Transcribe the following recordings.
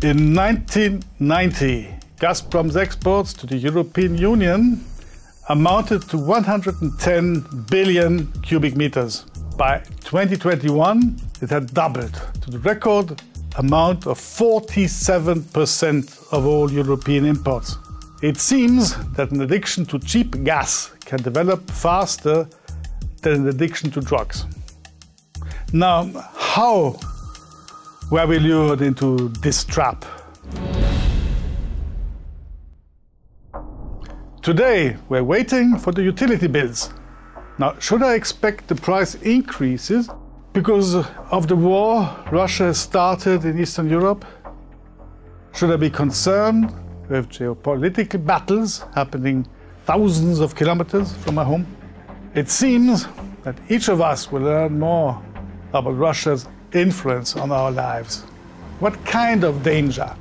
In 1990, Gazprom's exports to the European Union amounted to 110 billion cubic meters. By 2021, it had doubled to the record amount of 47% of all European imports. It seems that an addiction to cheap gas can develop faster than an addiction to drugs. Now, how were we lured into this trap? Today, we're waiting for the utility bills. Now, should I expect the price increases because of the war Russia has started in Eastern Europe? Should I be concerned with geopolitical battles happening thousands of kilometers from my home? It seems that each of us will learn more about Russia's influence on our lives. What kind of danger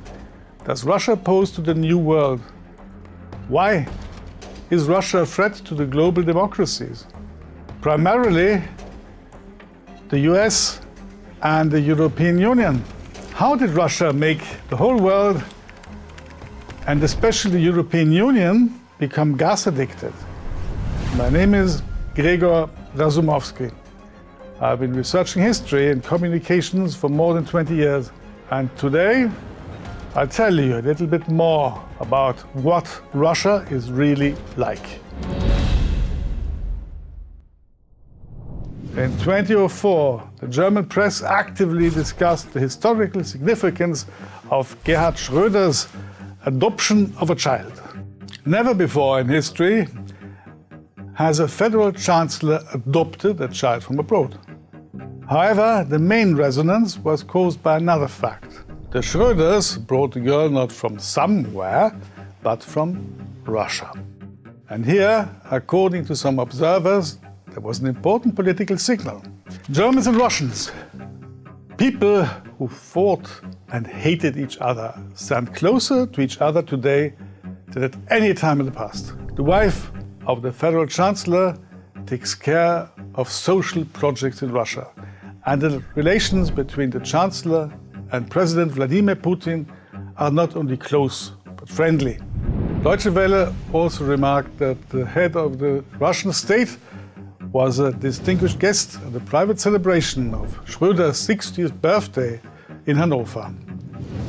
does Russia pose to the new world? Why is Russia a threat to the global democracies? Primarily, the US and the European Union. How did Russia make the whole world, and especially the European Union, become gas addicted? My name is Gregor Razumovsky. I've been researching history and communications for more than 20 years. And today, I'll tell you a little bit more about what Russia is really like. In 2004, the German press actively discussed the historical significance of Gerhard Schröder's adoption of a child. Never before in history has a federal chancellor adopted a child from abroad. However, the main resonance was caused by another fact. The Schröders brought the girl not from somewhere, but from Russia. And here, according to some observers, there was an important political signal. Germans and Russians, people who fought and hated each other, stand closer to each other today than at any time in the past. The wife of the federal chancellor takes care of social projects in Russia. And the relations between the chancellor and President Vladimir Putin are not only close, but friendly. Deutsche Welle also remarked that the head of the Russian state was a distinguished guest at the private celebration of Schröder's 60th birthday in Hanover.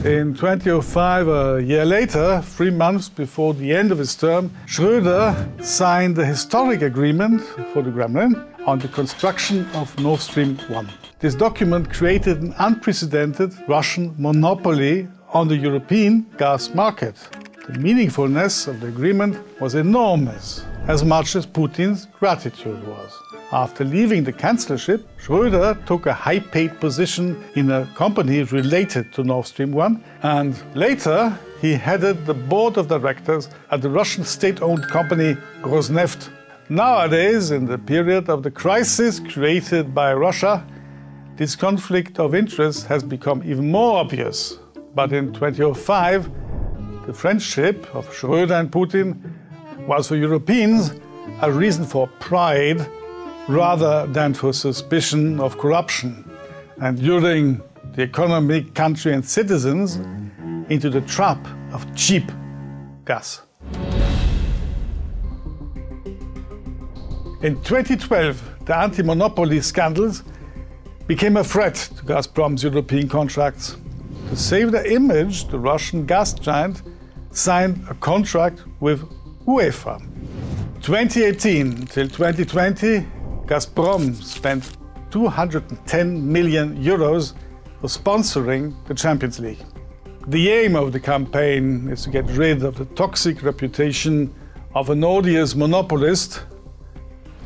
In 2005, a year later, 3 months before the end of his term, Schröder signed a historic agreement for the Kremlin on the construction of Nord Stream 1. This document created an unprecedented Russian monopoly on the European gas market. The meaningfulness of the agreement was enormous, as much as Putin's gratitude was. After leaving the chancellorship, Schröder took a high-paid position in a company related to Nord Stream 1, and later he headed the board of directors at the Russian state-owned company Rosneft. Nowadays, in the period of the crisis created by Russia, this conflict of interest has become even more obvious. But in 2005, the friendship of Schröder and Putin was for Europeans a reason for pride rather than for suspicion of corruption, and luring the economy, country and citizens into the trap of cheap gas. In 2012, the anti-monopoly scandals became a threat to Gazprom's European contracts. To save their image, the Russian gas giant signed a contract with UEFA. 2018 till 2020, Gazprom spent 210 million euros for sponsoring the Champions League. The aim of the campaign is to get rid of the toxic reputation of an odious monopolist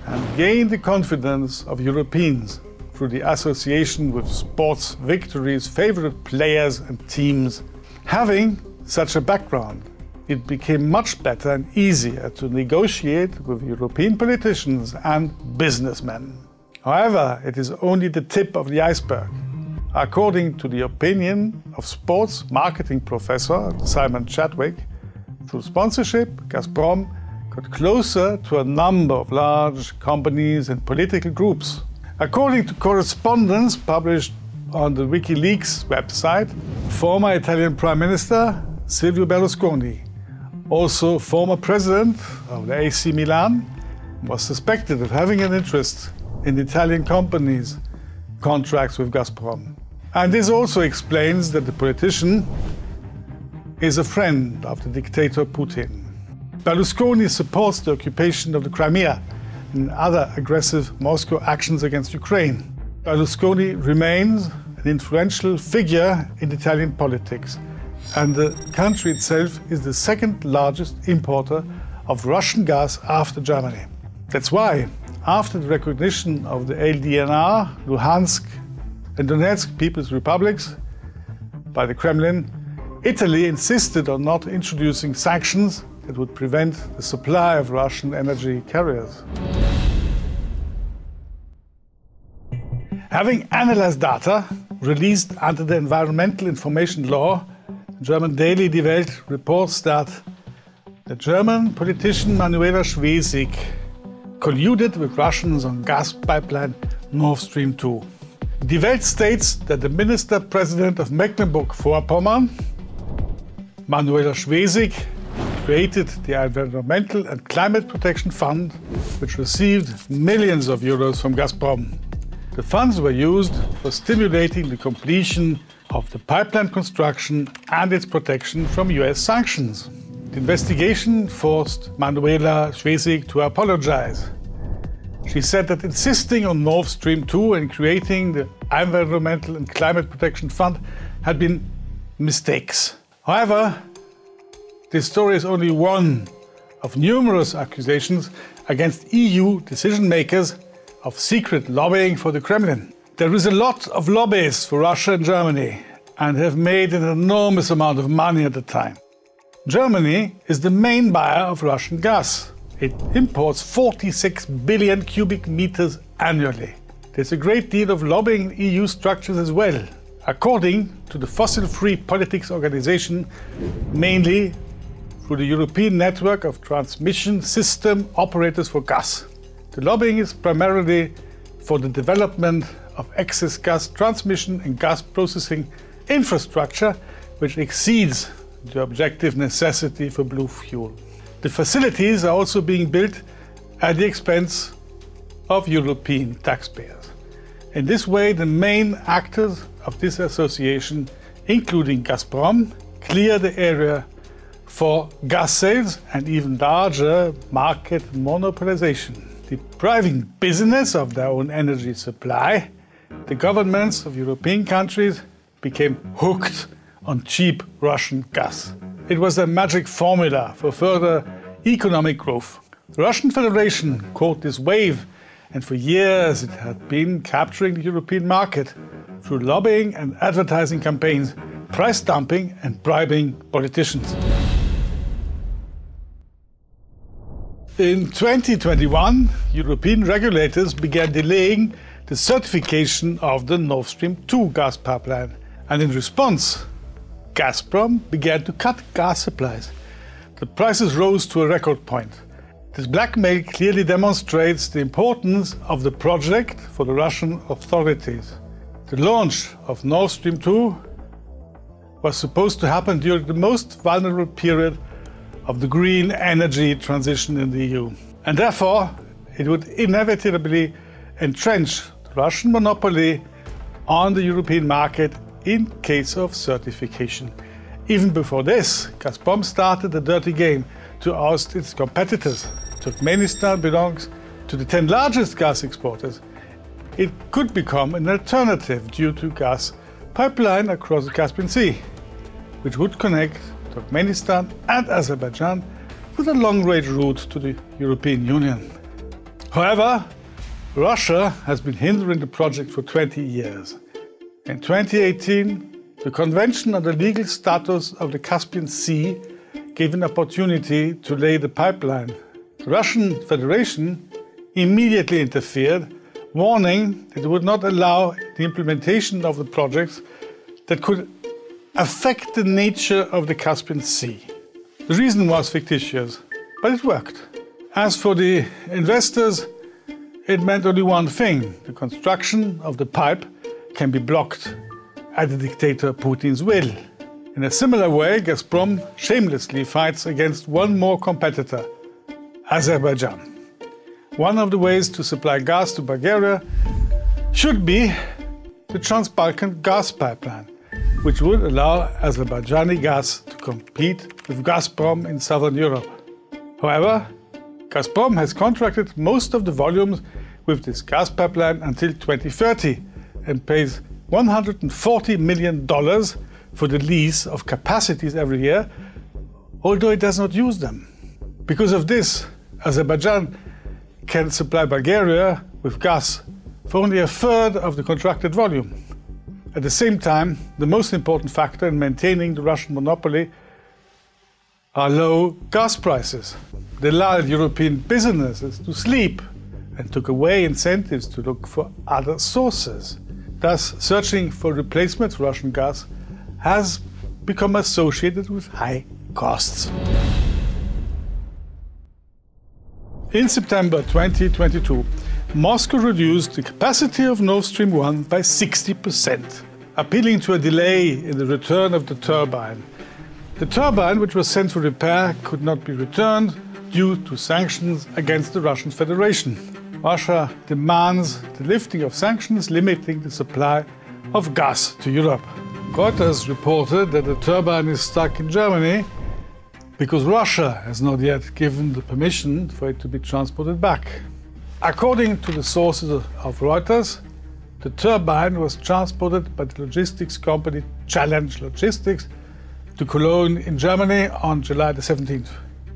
and gain the confidence of Europeans through the association with sports victories, favorite players and teams. Having such a background, it became much better and easier to negotiate with European politicians and businessmen. However, it is only the tip of the iceberg. According to the opinion of sports marketing professor Simon Chadwick, through sponsorship, Gazprom got closer to a number of large companies and political groups. According to correspondence published on the WikiLeaks website former Italian Prime Minister Silvio Berlusconi, also former president of the AC Milan, was suspected of having an interest in the Italian company's contracts with Gazprom. And this also explains that the politician is a friend of the dictator Putin. Berlusconi supports the occupation of the Crimea and other aggressive Moscow actions against Ukraine. Berlusconi remains an influential figure in Italian politics, and the country itself is the second largest importer of Russian gas after Germany. That's why, after the recognition of the LDNR, Luhansk and Donetsk People's Republics by the Kremlin, Italy insisted on not introducing sanctions that would prevent the supply of Russian energy carriers. Having analyzed data released under the Environmental Information Law, German daily Die Welt reports that the German politician Manuela Schwesig colluded with Russians on gas pipeline Nord Stream 2. Die Welt states that the Minister-President of Mecklenburg-Vorpommern, Manuela Schwesig, created the Environmental and Climate Protection Fund, which received millions of euros from Gazprom. The funds were used for stimulating the completion of the pipeline construction and its protection from US sanctions. The investigation forced Manuela Schwesig to apologize. She said that insisting on Nord Stream 2 and creating the Environmental and Climate Protection Fund had been mistakes. However, this story is only one of numerous accusations against EU decision-makers of secret lobbying for the Kremlin. There is a lot of lobbyists for Russia and Germany and have made an enormous amount of money at the time. Germany is the main buyer of Russian gas. It imports 46 billion cubic meters annually. There's a great deal of lobbying in EU structures as well. According to the Fossil-Free Politics Organization, mainly through the European Network of Transmission System Operators for Gas. The lobbying is primarily for the development of excess gas transmission and gas processing infrastructure, which exceeds the objective necessity for blue fuel. The facilities are also being built at the expense of European taxpayers. In this way, the main actors of this association, including Gazprom, clear the area for gas sales and even larger market monopolization. Depriving business of their own energy supply, the governments of European countries became hooked on cheap Russian gas. It was a magic formula for further economic growth. The Russian Federation caught this wave, and for years it had been capturing the European market through lobbying and advertising campaigns, price dumping and bribing politicians. In 2021, European regulators began delaying the certification of the Nord Stream 2 gas pipeline, and in response, Gazprom began to cut gas supplies. The prices rose to a record point. This blackmail clearly demonstrates the importance of the project for the Russian authorities. The launch of Nord Stream 2 was supposed to happen during the most vulnerable period of the green energy transition in the EU. And therefore, it would inevitably entrench the Russian monopoly on the European market in case of certification. Even before this, Gazprom started a dirty game to oust its competitors. Turkmenistan belongs to the 10 largest gas exporters. It could become an alternative due to gas pipeline across the Caspian Sea, which would connect Turkmenistan and Azerbaijan with a long-range route to the European Union. However, Russia has been hindering the project for 20 years. In 2018, the Convention on the Legal Status of the Caspian Sea gave an opportunity to lay the pipeline. The Russian Federation immediately interfered, warning that it would not allow the implementation of the projects that could affect the nature of the Caspian Sea. The reason was fictitious, but it worked. As for the investors, it meant only one thing: the construction of the pipe can be blocked at the dictator Putin's will. In a similar way, Gazprom shamelessly fights against one more competitor, Azerbaijan. One of the ways to supply gas to Bulgaria should be the Trans-Balkan gas pipeline, which would allow Azerbaijani gas to compete with Gazprom in southern Europe. However, Gazprom has contracted most of the volumes with this gas pipeline until 2030 and pays $140 million for the lease of capacities every year, although it does not use them. Because of this, Azerbaijan can supply Bulgaria with gas for only a third of the contracted volume. At the same time, the most important factor in maintaining the Russian monopoly are low gas prices. They lulled European businesses to sleep and took away incentives to look for other sources. Thus, searching for replacement for Russian gas has become associated with high costs. In September 2022, Moscow reduced the capacity of Nord Stream 1 by 60%, appealing to a delay in the return of the turbine. The turbine, which was sent for repair, could not be returned due to sanctions against the Russian Federation. Russia demands the lifting of sanctions limiting the supply of gas to Europe. Reuters reported that the turbine is stuck in Germany because Russia has not yet given the permission for it to be transported back. According to the sources of Reuters, the turbine was transported by the logistics company Challenge Logistics to Cologne in Germany on July the 17th.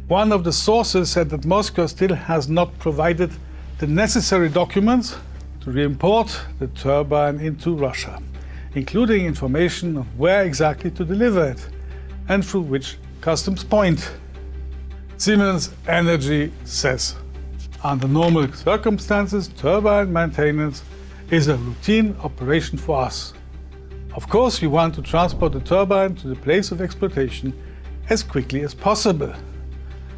One of the sources said that Moscow still has not provided the necessary documents to re-import the turbine into Russia, including information on where exactly to deliver it and through which customs point. Siemens Energy says, under normal circumstances, turbine maintenance is a routine operation for us. Of course, we want to transport the turbine to the place of exploitation as quickly as possible.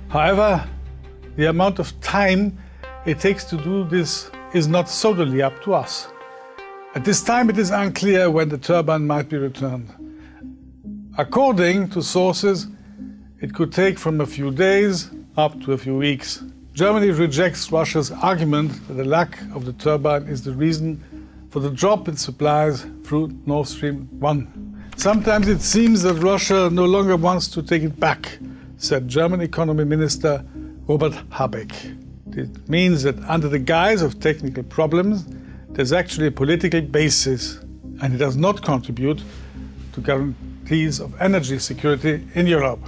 However, the amount of time it takes to do this is not solely up to us. At this time, it is unclear when the turbine might be returned. According to sources, it could take from a few days up to a few weeks. Germany rejects Russia's argument that the lack of the turbine is the reason for the drop in supplies through Nord Stream 1. Sometimes it seems that Russia no longer wants to take it back, said German Economy Minister Robert Habeck. It means that under the guise of technical problems, there's actually a political basis, and it does not contribute to guarantees of energy security in Europe.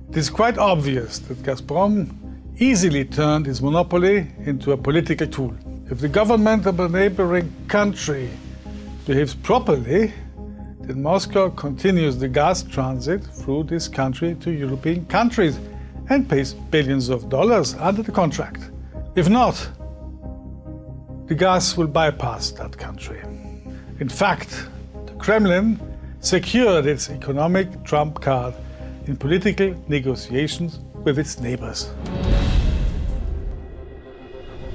It is quite obvious that Gazprom easily turned its monopoly into a political tool. If the government of a neighboring country behaves properly, then Moscow continues the gas transit through this country to European countries and pays billions of dollars under the contract. If not, the gas will bypass that country. In fact, the Kremlin secured its economic trump card in political negotiations with its neighbors.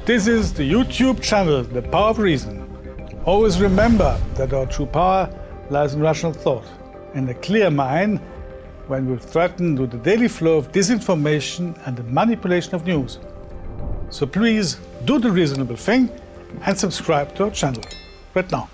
This is the YouTube channel, The Power of Reason. Always remember that our true power lies in rational thought and a clear mind when we're threatened with the daily flow of disinformation and the manipulation of news. So please do the reasonable thing and subscribe to our channel right now.